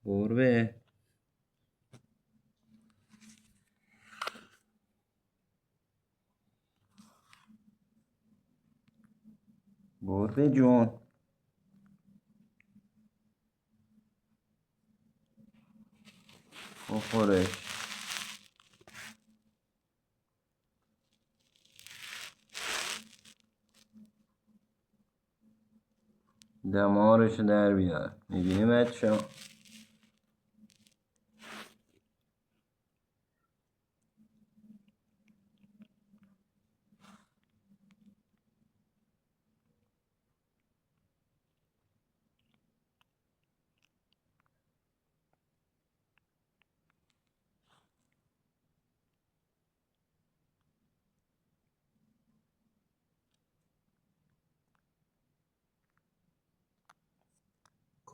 گربه گربه جون بخورش. دمارشو در بیار. میبینی بچه؟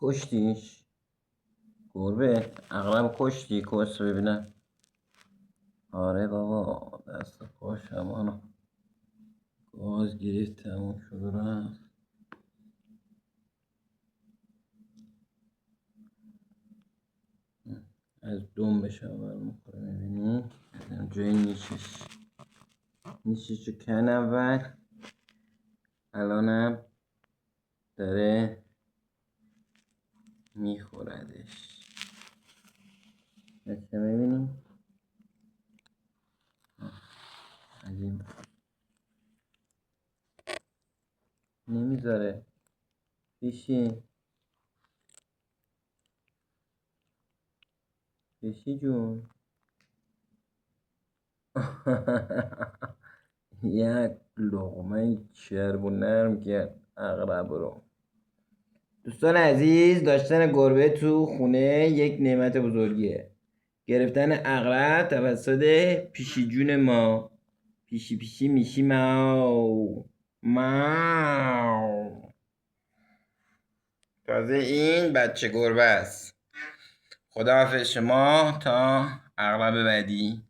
کشتیش؟ گربه اغلب کشتی کس ببینم. آره بابا دست پاش همانو گاز گرفت تموم شد و رفت. از دنبش اول میخوره میبینی؟ جای نیششو کن اول. الانم داره میخوردش. بچه میبینی؟ از این نمیذاره. پیشی جون یک لقمه چرب و نرم کرد عقرب رو. دوستان عزیز، داشتن گربه تو خونه یک نعمت بزرگیه. گرفتن عقرب توسط پیشی جون ما. پیشی میشی ماو. تازه این بچه گربه است. خداحافظ شما تا عقرب بعدی.